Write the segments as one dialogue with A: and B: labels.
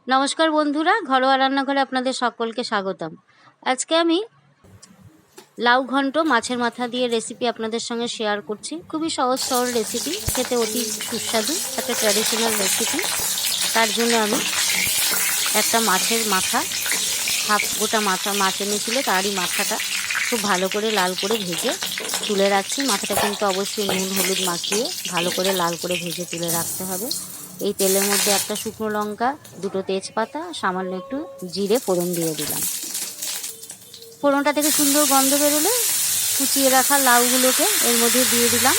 A: নমস্কার বন্ধুরা, ঘরোয়া রান্নাঘরে আপনাদের সকলকে স্বাগতম। আজকে আমি লাউ ঘন্ট মাছের মাথা দিয়ে রেসিপি আপনাদের সঙ্গে শেয়ার করছি। খুবই সহজ সরল রেসিপি, খেতে অতি সুস্বাদু, একটা ট্র্যাডিশনাল রেসিপি। তার জন্য আমি একটা মাছের মাথা, হাফ গোটা মাছ এনেছিল, তারই মাথাটা খুব ভালো করে লাল করে ভেজে তুলে রাখছি। মাথাটা কিন্তু অবশ্যই নুন হলুদ মাখিয়ে ভালো করে লাল করে ভেজে তুলে রাখতে হবে। এই তেলের মধ্যে একটা শুকনো লঙ্কা, দুটো তেজপাতা, সামান্য একটু জিরে ফোড়ন দিয়ে দিলাম। ফোড়নটা থেকে সুন্দর গন্ধ বেরোলে কুচিয়ে রাখা লাউগুলোকে এর মধ্যে দিয়ে দিলাম।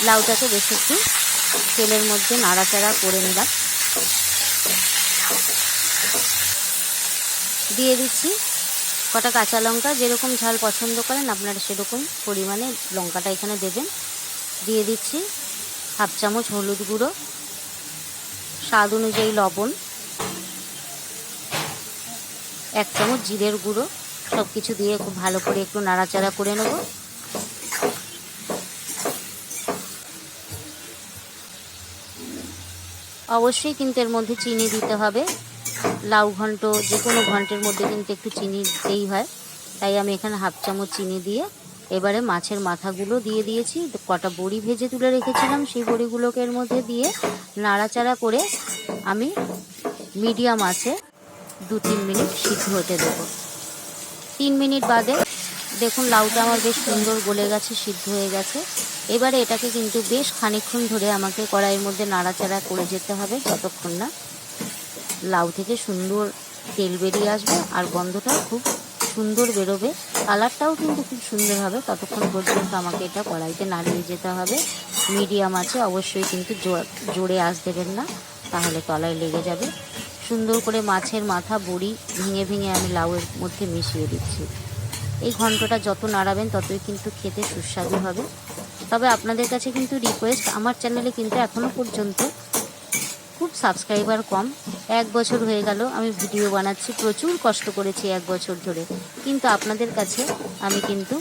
A: লাউটাকে বেশ একটু তেলের মধ্যে নাড়াচাড়া করে নিলাম। দিয়ে দিচ্ছি কটা কাঁচা লঙ্কা, যেরকম ঝাল পছন্দ করেন আপনারা সেরকম পরিমাণে লঙ্কাটা এখানে দেবেন। দিয়ে দিচ্ছি হাফ চামচ হলুদ গুঁড়ো, স্বাদ অনুযায়ী লবণ, 1 চামচ জিরের গুঁড়ো। সব কিছু দিয়ে খুব ভালো করে একটু নাড়াচাড়া করে নেব। অবশ্যই কিন্তু এর মধ্যে চিনি দিতে হবে। লাউ ঘন্ট যে কোনো ঘন্টের মধ্যে কিন্তু একটু চিনি দিতেই হয়, তাই আমি এখানে হাফ চামচ চিনি দিয়ে এবারে মাছের মাথাগুলো দিয়ে দিয়েছি। কটা বড়ি ভেজে তুলে রেখেছিলাম, সেই বড়িগুলোকে এর মধ্যে দিয়ে নাড়াচাড়া করে আমি মিডিয়াম আঁচে 2-3 মিনিট সিদ্ধ হতে দেবো। 3 মিনিট বাদে দেখুন লাউটা আমার বেশ সুন্দর গলে গেছে, সিদ্ধ হয়ে গেছে। এবারে এটাকে কিন্তু বেশ খানিকক্ষণ ধরে আমাকে কড়াইয়ের মধ্যে নাড়াচাড়া করে যেতে হবে, যতক্ষণ না লাউ থেকে সুন্দর তেল বেরিয়ে আসবে আর গন্ধটাও খুব সুন্দর বেরোবে, কালারটাও কিন্তু খুব সুন্দর হবে। ততক্ষণ পর্যন্ত আমাকে এটা কড়াইতে নাড়িয়ে যেতে হবে মিডিয়াম আছে। অবশ্যই কিন্তু জোরে আঁচ দেবেন না, তাহলে তলায় লেগে যাবে। সুন্দর করে মাছের মাথা বড়ি ভেঙে ভেঙে আমি লাউয়ের মধ্যে মিশিয়ে দিচ্ছি। এই ঘন্টটা যত নাড়াবেন ততই কিন্তু খেতে সুস্বাদু হবে। তবে আপনাদের কাছে কিন্তু রিকোয়েস্ট, আমার চ্যানেলে কিন্তু এখনও পর্যন্ত খুব সাবস্ক্রাইবার কম। 1 বছর হয়ে গেল আমি ভিডিও বানাচ্ছি, প্রচুর কষ্ট করেছি 1 বছর ধরে, কিন্তু আপনাদের কাছে আমি কিন্তু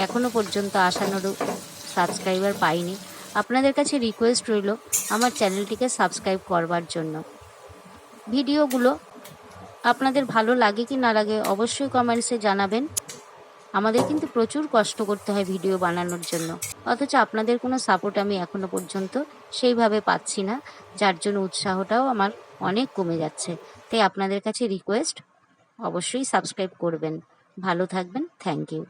A: এখনও পর্যন্ত আশানুরূপ সাবস্ক্রাইবার পাইনি। আপনাদের কাছে রিকোয়েস্ট রইল আমার চ্যানেলটিকে সাবস্ক্রাইব করবার জন্য। ভিডিওগুলো আপনাদের ভালো লাগে কি না লাগে অবশ্যই কমেন্টসে জানাবেন। আমাদের কিন্তু প্রচুর কষ্ট করতে হয় ভিডিও বানানোর জন্য, অথচ আপনাদের কোনো সাপোর্ট আমি এখনো পর্যন্ত সেইভাবে পাচ্ছি না, যার জন্য উৎসাহটাও আমার অনেক কমে যাচ্ছে। তাই আপনাদের কাছে রিকোয়েস্ট, অবশ্যই সাবস্ক্রাইব করবেন। ভালো থাকবেন, থ্যাংক ইউ।